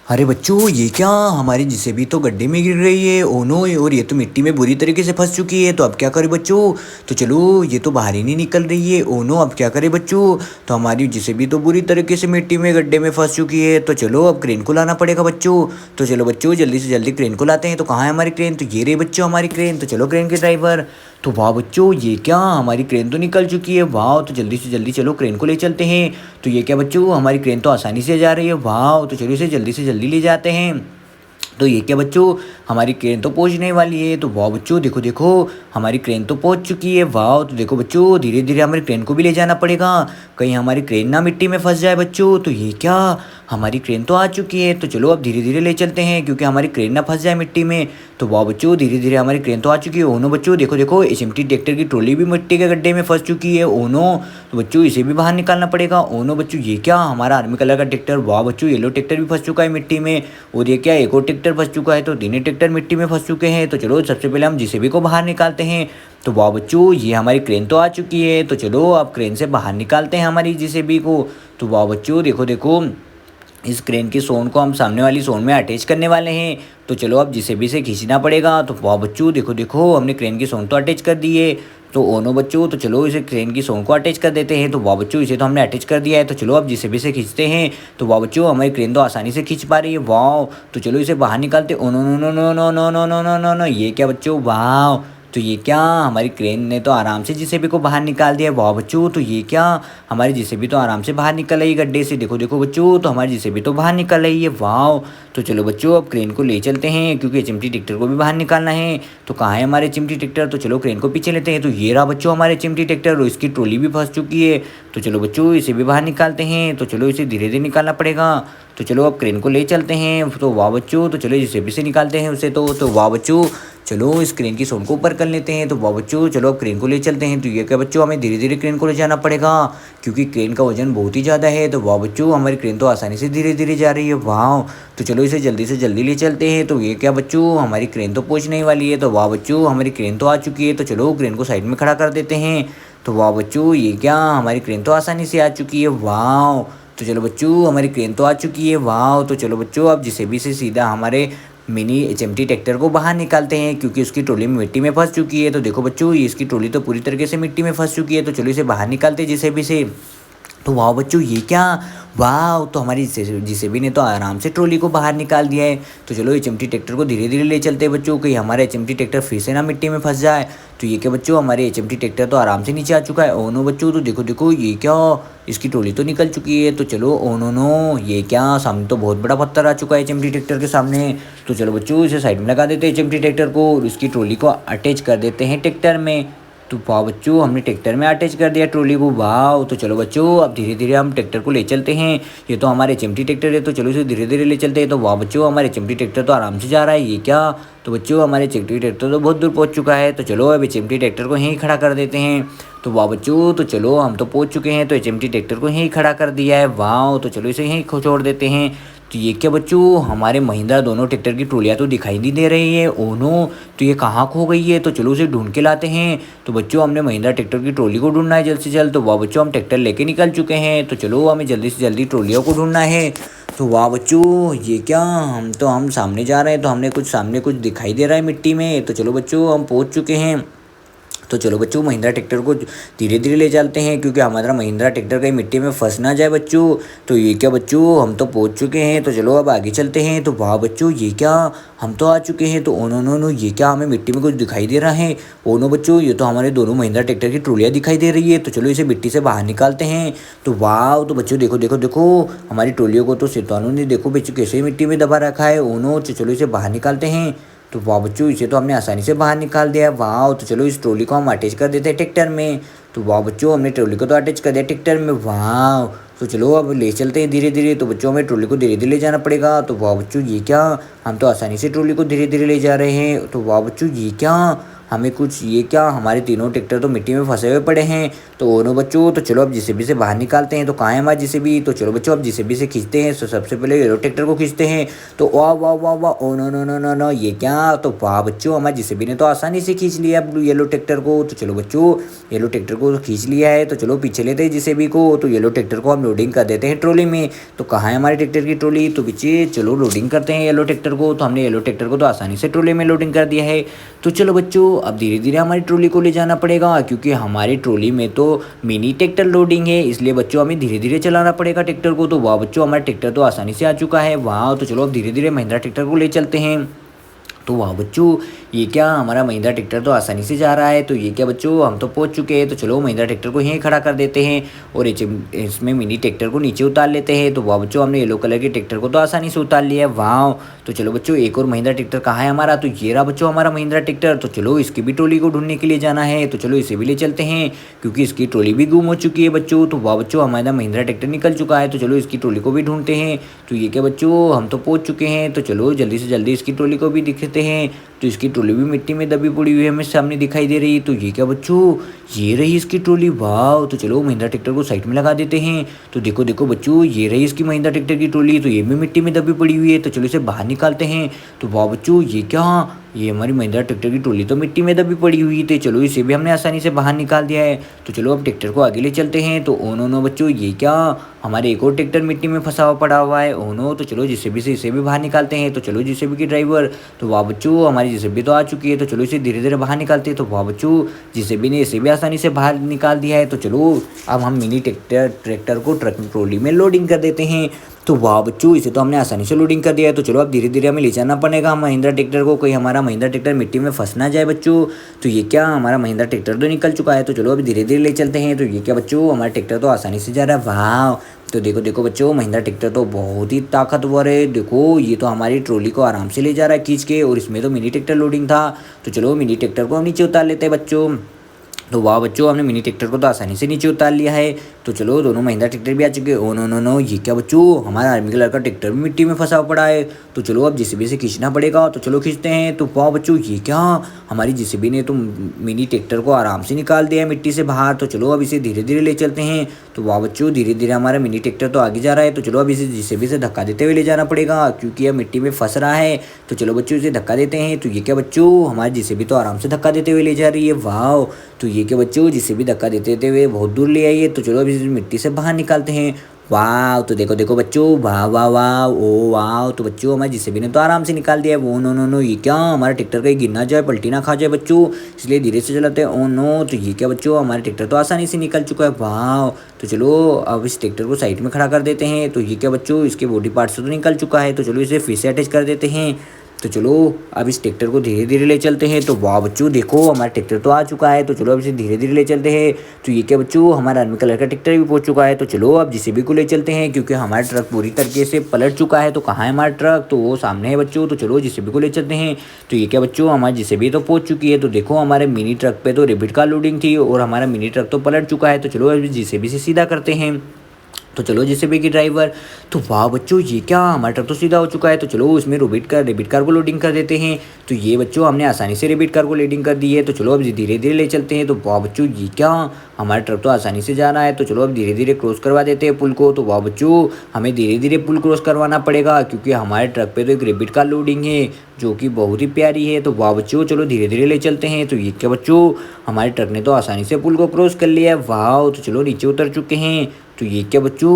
अरे बच्चों, ये क्या हमारी जेसीबी तो गड्ढे में गिर रही है। Oh no! और ये तो मिट्टी में बुरी तरीके से फंस चुकी है। तो अब क्या करें बच्चों? तो चलो, ये तो बाहर ही नहीं निकल रही है। Oh no! अब क्या करें बच्चों? तो हमारी जेसीबी तो बुरी तरीके से मिट्टी में गड्ढे में फंस चुकी है। तो चलो, अब क्रेन को लाना पड़ेगा बच्चों। तो चलो बच्चों, जल्दी से जल्दी क्रेन को लाते हैं। तो कहाँ है हमारी क्रेन? तो ये रही बच्चों हमारी क्रेन। तो चलो क्रेन के ड्राइवर। तो वाह बच्चों, ये क्या हमारी क्रेन तो निकल चुकी है। वाह! तो जल्दी से जल्दी चलो क्रेन को ले चलते हैं। तो ये क्या बच्चों, हमारी क्रेन तो आसानी से जा रही है। वाह! तो चलो इसे जल्दी से जल्दी ले जाते हैं। तो ये क्या बच्चों, हमारी क्रेन तो पहुंचने वाली है। तो वाह बच्चों, देखो देखो, हमारी क्रेन तो पहुंच चुकी है। वाह! तो देखो बच्चों, धीरे धीरे हमारी क्रेन को भी ले जाना पड़ेगा, कहीं हमारी क्रेन ना मिट्टी में फंस जाए बच्चों। तो ये क्या, हमारी क्रेन तो आ चुकी है। तो चलो अब धीरे धीरे ले चलते हैं, क्योंकि हमारी क्रेन ना फंस जाए मिट्टी में। तो वाह बच्चों, धीरे धीरे हमारी क्रेन तो आ चुकी है। ओनो बच्चों, देखो देखो, एचएमटी ट्रैक्टर की ट्रॉली भी मिट्टी के गड्ढे में फंस चुकी है। ओनो! तो बच्चों, इसे भी बाहर निकालना पड़ेगा। ओनो बच्चों, ये क्या, हमारा आर्मी कलर का ट्रैक्टर, वाह बच्चों, येलो ट्रैक्टर भी फंस चुका है मिट्टी में। और ये क्या, एक और ट्रैक्टर फंस चुका है। तो तीनों ट्रैक्टर मिट्टी में फंस चुके हैं। तो चलो सबसे पहले हम जेसीबी को बाहर निकालते हैं। तो वाह बच्चों, ये हमारी क्रेन तो आ चुकी है। तो चलो अब क्रेन से बाहर निकालते हैं हमारी जेसीबी को। तो वाह बच्चों, देखो देखो, इस क्रेन की सोन को हम सामने वाली सोन में अटैच करने वाले हैं। तो चलो अब जेसीबी से खींचना पड़ेगा। तो वाह बच्चों, देखो देखो, हमने क्रेन की सोन तो अटैच कर दी है। तो ओनो बच्चों, तो चलो इसे क्रेन की सोन को अटैच कर देते हैं। तो वाह बच्चों, इसे तो हमने अटैच कर दिया है। तो चलो अब जेसीबी से खींचते हैं। तो वाह बच्चों, हमारी क्रेन तो आसानी से खींच पा रही है। वाह! तो चलो इसे बाहर निकालते। Oh no no no no no no no no no no no, ये क्या बच्चों, वाह! तो ये क्या, हमारी क्रेन ने तो आराम से जेसीबी को बाहर निकाल दिया। वाह बच्चों, तो ये क्या, हमारी जेसीबी तो आराम से बाहर निकल रही है गड्ढे से। देखो देखो बच्चों, तो हमारी जेसीबी तो बाहर निकल रही है। वाह! तो चलो बच्चों, अब क्रेन को ले चलते हैं, क्योंकि चिमटी ट्रैक्टर को भी बाहर निकालना है। तो कहाँ है हमारे चिमटी ट्रैक्टर? तो चलो क्रेन को पीछे लेते हैं। तो ये रहा बच्चों हमारे चिमटी ट्रैक्टर, और इसकी ट्रॉली भी फंस चुकी है। तो चलो बच्चों, इसे भी बाहर निकालते हैं। तो चलो इसे धीरे धीरे निकालना पड़ेगा। तो चलो अब क्रेन को ले चलते हैं। तो वाह बच्चों, तो चलो जेसीबी से निकालते हैं उसे। तो वाह बच्चों, चलो इस क्रेन की सोन को ऊपर कर लेते हैं। तो वाह बच्चों, चलो अब क्रेन को ले चलते हैं। तो ये क्या बच्चों, हमें धीरे धीरे क्रेन को ले जाना पड़ेगा, क्योंकि क्रेन का वजन बहुत ही ज़्यादा है। तो वाह बच्चों, हमारी क्रेन तो आसानी से धीरे धीरे जा रही है। वाह! तो चलो इसे जल्दी से जल्दी ले चलते हैं। तो ये क्या बच्चों, हमारी क्रेन तो पहुँचने वाली है। तो वाह बच्चों, हमारी क्रेन तो आ चुकी है। तो चलो क्रेन को साइड में खड़ा कर देते हैं। तो वाह बच्चों, ये क्या, हमारी क्रेन तो आसानी से आ चुकी है। वाह! तो चलो बच्चों, हमारी क्रेन तो आ चुकी है। वाह! तो चलो बच्चों, अब जेसीबी से सीधा हमारे मिनी एचएमटी ट्रैक्टर को बाहर निकालते हैं, क्योंकि उसकी ट्रॉली में मिट्टी में फंस चुकी है। तो देखो बच्चों, ये इसकी ट्रॉली तो पूरी तरीके से मिट्टी में फंस चुकी है। तो चलो इसे बाहर निकालते हैं जेसीबी से। तो वाह बच्चों, ये क्या, वाह! तो हमारी जेसीबी ने तो आराम से ट्रॉली को बाहर निकाल दिया है। तो चलो एचएमटी ट्रैक्टर को धीरे धीरे ले चलते हैं बच्चों, कहीं हमारा एचएमटी ट्रैक्टर फिर से ना मिट्टी में फंस जाए। तो ये क्या बच्चों, हमारे एचएमटी ट्रैक्टर तो आराम से नीचे आ चुका है। ओ नो बच्चों, तो देखो देखो, ये क्या, इसकी ट्रॉली तो निकल चुकी है। तो चलो, ओ नो नो, ये क्या, सामने तो बहुत बड़ा पत्थर आ चुका है एचएमटी ट्रैक्टर के सामने। तो चलो बच्चों, इसे साइड में लगा देते हैं एचएमटी ट्रैक्टर को, और इसकी ट्रॉली को अटैच कर देते हैं ट्रैक्टर में। तो वाह बच्चों, हमने ट्रैक्टर में अटैच कर दिया ट्रॉली को। वाह! तो चलो बच्चों, अब धीरे धीरे हम ट्रैक्टर को ले चलते हैं। ये तो हमारे चिमटी ट्रैक्टर है। तो चलो इसे धीरे धीरे ले चलते हैं। तो वाह बच्चों, हमारे चिमटी ट्रैक्टर तो आराम से जा रहा है। ये क्या, तो बच्चों, हमारे चिमटी ट्रैक्टर तो बहुत दूर पहुंच चुका है। तो चलो अब चिमटी ट्रैक्टर को यहीं खड़ा कर देते हैं। तो वाह बच्चों, तो चलो हम तो पहुंच चुके हैं। तो चिमटी ट्रैक्टर को यहीं खड़ा कर दिया है। वाह! तो चलो इसे यहीं छोड़ देते हैं। तो ये क्या बच्चों, हमारे महिंद्रा दोनों ट्रैक्टर की ट्रॉलियाँ तो दिखाई नहीं दे रही है। Oh no! तो ये कहाँ खो गई है? तो चलो उसे ढूंढ के लाते हैं। तो बच्चों, हमने महिंद्रा ट्रैक्टर की ट्रॉली को ढूंढना है जल्द से जल्द। तो वाह बच्चों, हम ट्रैक्टर लेके निकल चुके हैं। तो चलो हमें जल्दी से जल्दी ट्रॉलियों को ढूंढना है। तो वाह बच्चों, ये क्या, हम सामने जा रहे हैं। तो हमने कुछ सामने कुछ दिखाई दे रहा है मिट्टी में। तो चलो बच्चों, हम पहुँच चुके हैं। तो चलो बच्चों, महिंद्रा ट्रैक्टर को धीरे धीरे ले चलते हैं, क्योंकि हमारा महिंद्रा ट्रैक्टर कहीं मिट्टी में फंस ना जाए बच्चों। तो ये क्या बच्चों, हम तो पहुंच चुके हैं। तो चलो अब आगे चलते हैं। तो वाह बच्चों, ये क्या, हम तो आ चुके हैं। तो ओ नो नो नो, ये क्या, हमें मिट्टी में कुछ दिखाई दे रहा है। ओ नो बच्चों, ये तो हमारे दोनों महिंद्रा ट्रैक्टर की ट्रॉलियाँ दिखाई दे रही है। तो चलो इसे मिट्टी से बाहर निकालते हैं। तो वाह! तो बच्चों, देखो देखो देखो, हमारी ट्रॉलियों को तो शैतानों ने देखो बच्चों कैसे मिट्टी में दबा रखा है। Oh no! तो चलो इसे बाहर निकालते हैं। तो वाह बच्चों, इसे तो हमने आसानी से बाहर निकाल दिया है। वाह! तो चलो इस ट्रॉली को हम अटैच कर देते हैं ट्रैक्टर में। तो वाह बच्चों, हमने ट्रॉली को तो अटैच कर दिया ट्रैक्टर में। वाह! तो चलो अब ले चलते हैं धीरे धीरे। तो बच्चों, हमें ट्रॉली को धीरे धीरे ले जाना पड़ेगा। तो वाह बच्चों, ये क्या, हम तो आसानी से ट्रॉली को धीरे धीरे ले जा रहे हैं। तो वाह बच्चों, ये क्या, हमें कुछ ये क्या हमारे तीनों ट्रैक्टर तो मिट्टी में फंसे हुए पड़े हैं। तो ओनो बच्चों तो चलो अब जेसीबी से बाहर निकालते हैं। तो कहाँ है हमारा जेसीबी? तो चलो बच्चों अब जेसीबी से खींचते हैं। तो सबसे पहले येलो ट्रैक्टर को खींचते हैं। तो वाह वाह वाह वाह, oh no no no no no, ये क्या? तो वाह बच्चों हमारे जेसीबी ने तो आसानी से खींच लिया येलो ट्रैक्टर को। तो चलो बच्चों येलो ट्रैक्टर को खींच लिया है। तो चलो पीछे लेते हैं जेसीबी को। तो येलो ट्रैक्टर को हम लोडिंग कर देते हैं ट्रॉली में। तो कहाँ है हमारे ट्रैक्टर की ट्रॉली? तो बच्चे चलो लोडिंग करते हैं येलो ट्रैक्टर को। तो हमने येलो ट्रैक्टर को तो आसानी से ट्रॉली में लोडिंग कर दिया है। तो चलो बच्चों अब धीरे धीरे हमारी ट्रॉली को ले जाना पड़ेगा, क्योंकि हमारी ट्रॉली में तो मिनी ट्रैक्टर लोडिंग है, इसलिए बच्चों हमें धीरे धीरे चलाना पड़ेगा ट्रैक्टर को। तो वाह बच्चों हमारा ट्रैक्टर तो आसानी से आ चुका है। वाह, तो चलो अब धीरे धीरे महिंद्रा ट्रैक्टर को ले चलते हैं। तो वाह बच्चों ये क्या हमारा महिंद्रा ट्रैक्टर तो आसानी से जा रहा है। तो ये क्या बच्चों हम तो पहुंच चुके हैं। तो चलो महिंद्रा ट्रैक्टर को यहीं खड़ा कर देते हैं और इसमें मिनी ट्रैक्टर को नीचे उतार लेते हैं। तो वाह बच्चों हमने येलो कलर के ट्रैक्टर को तो आसानी से उतार लिया है। वाह, तो चलो बच्चों एक और महिंद्रा ट्रैक्टर कहाँ है हमारा? तो ये रहा बच्चों हमारा महिंद्रा ट्रैक्टर। तो चलो इसकी भी ट्रॉली को ढूंढने के लिए जाना है। तो चलो इसे भी ले चलते हैं, क्योंकि इसकी ट्रॉली भी गुम हो चुकी है बच्चों। तो वाह बच्चों हमारा महिंद्रा ट्रैक्टर निकल चुका है। तो चलो इसकी ट्रॉली को भी ढूंढते हैं। तो ये क्या बच्चों हम तो पहुंच चुके हैं। तो चलो जल्दी से जल्दी इसकी ट्रॉली को भी दिखते हैं। तो इसकी ट्रॉली भी मिट्टी में दबी पड़ी हुई है, हमें सामने दिखाई दे रही है। तो ये क्या बच्चों ये रही इसकी ट्रॉली। वाह, तो चलो महिंद्रा ट्रैक्टर को साइड में लगा देते हैं। तो देखो देखो बच्चों ये रही इसकी महिंद्रा ट्रैक्टर की ट्रॉली। तो ये भी मिट्टी में दबी पड़ी हुई है। तो चलो इसे बाहर निकालते हैं। तो वाह बच्चों ये क्या ये हमारी महिंद्रा ट्रैक्टर की ट्रॉली तो मिट्टी में दबी पड़ी हुई थी। चलो इसे भी हमने आसानी से बाहर निकाल दिया है। तो चलो अब ट्रैक्टर को आगे ले चलते हैं। तो ओ नो नो बच्चों ये क्या हमारे एक और ट्रैक्टर मिट्टी में फंसा हुआ पड़ा हुआ है। ओ नो, तो चलो जेसीबी से इसे भी बाहर निकालते हैं। तो चलो जेसीबी की ड्राइवर। तो वाह बच्चों हमारी जेसीबी तो आ चुकी है। तो चलो इसे धीरे धीरे बाहर निकालते हैं। तो वाह बच्चों जेसीबी ने इसे भी आसानी से बाहर निकाल दिया है। तो चलो अब हम मिनी ट्रैक्टर को ट्रक ट्रॉली में लोडिंग कर देते हैं। तो वाह बच्चों इसे तो हमने आसानी से लोडिंग कर दिया है। तो चलो अब धीरे धीरे हमें ले जाना पड़ेगा महिंद्रा ट्रैक्टर को, कोई हमारा महिंद्रा ट्रैक्टर मिट्टी में फंस ना जाए बच्चों। तो ये क्या हमारा महिंद्रा ट्रैक्टर तो निकल चुका है। तो चलो अभी धीरे धीरे ले चलते हैं। तो ये क्या बच्चों हमारा ट्रैक्टर तो आसानी से जा रहा है। वाह, तो देखो देखो बच्चों महिंद्रा ट्रैक्टर तो बहुत ही ताकतवर है। देखो ये तो हमारी ट्रॉली को आराम से ले जा रहा है खींच के, और इसमें तो मिनी ट्रैक्टर लोडिंग था। तो चलो मिनी ट्रैक्टर को हम नीचे उतार लेते हैं बच्चों। तो वाह बच्चों हमने मिनी ट्रैक्टर को तो आसानी से नीचे उतार लिया है। तो चलो दोनों महिंद्रा ट्रैक्टर भी आ चुके हैं। ओ नो नो नो, ये क्या बच्चों हमारा आर्मी कलर का ट्रैक्टर भी मिट्टी में फंसा पड़ा है। तो चलो अब जेसीबी से खींचना पड़ेगा। तो चलो खींचते हैं। तो वाह बच्चों ये क्या हमारी जेसीबी ने तो मिनी ट्रैक्टर को आराम से निकाल दिया है मिट्टी से बाहर। तो चलो अब इसे धीरे धीरे ले चलते हैं। तो वाह बच्चों धीरे धीरे हमारा मिनी ट्रैक्टर तो आगे जा रहा है। तो चलो अब इसे जेसीबी से धक्का देते हुए ले जाना पड़ेगा, क्योंकि यह मिट्टी में फंस रहा है। तो चलो बच्चों इसे धक्का देते हैं। तो ये क्या बच्चों हमारी जेसीबी तो आराम से धक्का देते हुए ले जा रही है। वाह, तो ये क्या बच्चों जेसीबी धक्का देते हुए बहुत दूर ले आई है। तो चलो अब इसे मिट्टी से बाहर निकालते हैं। वाह, तो देखो देखो बच्चों वाह वाह वाह ओ वाह, तो बच्चों हमारे जेसीबी ने तो आराम से निकाल दिया है। वो नो नो नो, ये क्या हमारा ट्रैक्टर कहीं गिर ना जाए, पलटी ना खा जाए बच्चों, इसलिए धीरे से चलाते हैं। ओ नो, तो ये क्या बच्चों हमारा ट्रैक्टर तो आसानी से निकल चुका है। वाह, तो चलो अब इस ट्रैक्टर को साइड में खड़ा कर देते हैं। तो ये क्या बच्चों इसके बॉडी पार्ट से तो निकल चुका है। तो चलो इसे फिर से अटैच कर देते हैं। तो चलो अब इस ट्रैक्टर को धीरे धीरे ले चलते हैं। तो वाह बच्चों देखो हमारा ट्रैक्टर तो आ चुका है। तो चलो अब इसे धीरे धीरे ले चलते हैं। तो ये क्या बच्चों हमारा आर्मी कलर का ट्रैक्टर भी पहुंच चुका है। तो चलो अब जेसीबी को ले चलते हैं, क्योंकि हमारा ट्रक पूरी तरीके से पलट चुका है। तो कहाँ है हमारा ट्रक? तो वो सामने है बच्चों। तो चलो जेसीबी को ले चलते हैं। तो ये क्या बच्चों हमारी जेसीबी तो पहुंच चुकी है। तो देखो हमारे मिनी ट्रक पे तो रेबिट कार लोडिंग थी, और हमारा मिनी ट्रक तो पलट चुका है। तो चलो अब जेसीबी से सीधा करते हैं। तो चलो जेसीबी की ड्राइवर। तो वाह बच्चों ये क्या हमारा ट्रक तो सीधा हो चुका है। तो चलो उसमें रेबिट कार को लोडिंग कर देते हैं। तो ये बच्चों हमने आसानी से रेबिट कार को लोडिंग कर दी है। तो चलो अब धीरे धीरे ले चलते हैं। तो वाह बच्चों ये क्या हमारा ट्रक तो आसानी से जा रहा है। तो चलो अब धीरे धीरे क्रॉस करवा देते हैं पुल को। तो वाह बच्चों हमें धीरे धीरे पुल क्रॉस करवाना पड़ेगा, क्योंकि हमारे ट्रक पे तो एक रेबिट कार लोडिंग है, जो कि बहुत ही प्यारी है। तो वाह बच्चों चलो धीरे धीरे ले चलते हैं। तो ये क्या बच्चों हमारे ट्रक ने तो आसानी से पुल को क्रॉस कर लिया है। वाह, तो चलो नीचे उतर चुके हैं। तो ये क्या बच्चों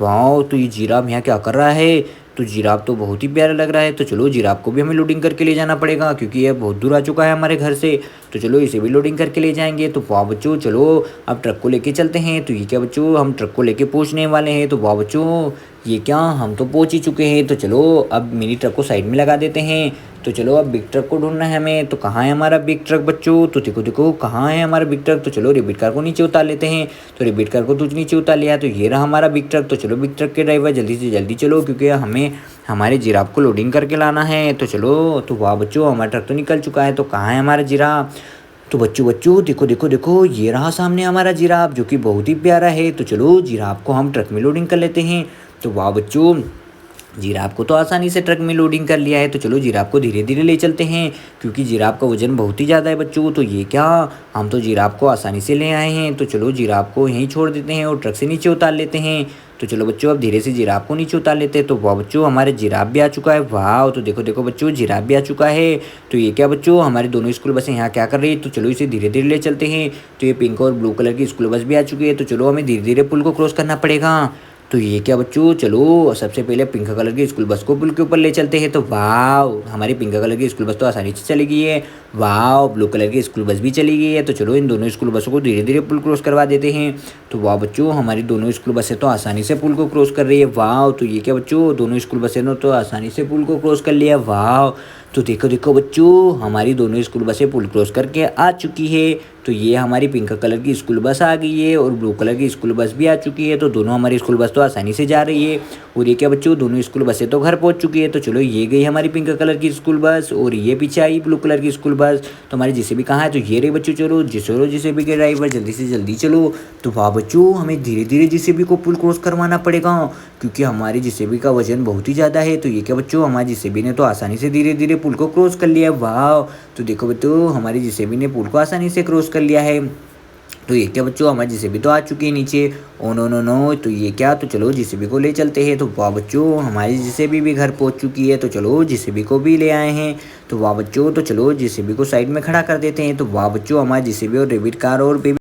वाह, तो ये जिराफ यहाँ क्या कर रहा है? तो जिराफ तो बहुत ही प्यारा लग रहा है। तो चलो जिराफ को भी हमें लोडिंग करके ले जाना पड़ेगा, क्योंकि यह बहुत दूर आ चुका है हमारे घर से। तो चलो इसे भी लोडिंग करके ले जाएंगे। तो वाह बच्चों चलो अब ट्रक को लेके चलते हैं। तो ये क्या बच्चों हम ट्रक को लेके पहुँचने वाले हैं। तो वाह बच्चों ये क्या हम तो पहुँच ही चुके हैं। तो चलो अब मिनी ट्रक को साइड में लगा देते हैं। तो चलो अब बिग ट्रक को ढूंढना है हमें। तो कहाँ है हमारा बिग ट्रक बच्चों? तो देखो देखो कहाँ है हमारा बिग ट्रक। तो चलो रेबिट कार को नीचे उतार लेते हैं। तो रेबिट कार को तुझ नीचे उतार लिया। तो ये रहा हमारा बिग ट्रक। तो चलो बिग ट्रक के ड्राइवर जल्दी से जल्दी चलो, क्योंकि हमें हमारे जिराफ को लोडिंग करके लाना है। तो चलो, तो वाह बच्चों हमारा ट्रक तो निकल चुका है। तो कहाँ है हमारा जिराफ? तो बच्चों देखो देखो देखो ये रहा सामने हमारा जिराफ, जो कि बहुत ही प्यारा है। तो चलो जिराफ को हम ट्रक में लोडिंग कर लेते हैं। तो वाह बच्चों जिराफ को तो आसानी से ट्रक में लोडिंग कर लिया है, तो चलो जिराफ को धीरे धीरे ले चलते हैं, क्योंकि जिराफ का वजन बहुत ही ज़्यादा है बच्चों। तो ये क्या, हम तो जिराफ को आसानी से ले आए हैं, तो चलो जिराफ को यहीं छोड़ देते हैं और ट्रक से नीचे उतार लेते हैं। तो चलो बच्चों अब धीरे से जिराफ को नीचे उतार लेते हैं। तो वाह बच्चों, हमारे जिराफ भी आ चुका है। वाह, तो देखो देखो बच्चों, जिराफ भी आ चुका है। तो ये क्या बच्चों, हमारी दोनों स्कूल बसें यहाँ क्या कर रही है, तो चलो इसे धीरे धीरे ले चलते हैं। तो ये पिंक और ब्लू कलर की स्कूल बस भी आ चुकी है। तो चलो हमें धीरे धीरे पुल को क्रॉस करना पड़ेगा। तो ये क्या बच्चों, चलो सबसे पहले पिंक कलर की स्कूल बस को पुल के ऊपर ले चलते हैं। तो वाह, हमारी पिंक कलर की स्कूल बस तो आसानी से चली गई है। वाह, ब्लू कलर की स्कूल बस भी चली गई है। तो चलो इन दोनों स्कूल बसों को धीरे धीरे पुल क्रॉस करवा देते हैं। तो वाह बच्चों, हमारी दोनों स्कूल बसें तो आसानी से पुल को क्रॉस कर रही है। वाह, तो ये क्या बच्चों, दोनों स्कूल बसें ने तो आसानी से पुल को क्रॉस कर लिया। वाह, तो देखो देखो बच्चों, हमारी दोनों स्कूल बसें पुल क्रॉस करके आ चुकी है। तो ये हमारी पिंक कलर की स्कूल बस आ गई है और ब्लू कलर की स्कूल बस भी आ चुकी है। तो दोनों हमारी स्कूल बस तो आसानी से जा रही है। और ये क्या बच्चों, दोनों स्कूल बसें तो घर पहुंच चुकी है। तो चलो ये गई हमारी पिंक कलर की स्कूल बस और ये पीछे आई ब्लू कलर की स्कूल बस। तो हमारी जेसीबी कहाँ है, तो ये रही बच्चों। चलो जेसीबी के ड्राइवर जल्दी से जल्दी चलो। तो वाह बच्चों, हमें धीरे धीरे जेसीबी को पुल क्रॉस करवाना पड़ेगा, क्योंकि हमारी जेसीबी का वजन बहुत ही ज़्यादा है। तो ये क्या बच्चों, हमारी जेसीबी ने तो आसानी से धीरे धीरे पुल को क्रॉस कर लिया। वाह, तो देखो बच्चों, हमारी जेसीबी ने पुल को आसानी से क्रॉस कर लिया है। तो ये क्या बच्चों, हमारी जेसीबी तो आ चुकी है नीचे। ओ नो नो नो, तो ये क्या, तो चलो जेसीबी को ले चलते हैं। तो वाह बच्चों, हमारी जेसीबी भी घर पहुंच चुकी है। तो चलो जेसीबी को भी ले आए हैं। तो वाह बच्चों, तो चलो जेसीबी को साइड में खड़ा कर देते हैं। तो वाह बच्चों, हमारी जेसीबी और रेबिट कार और बेबी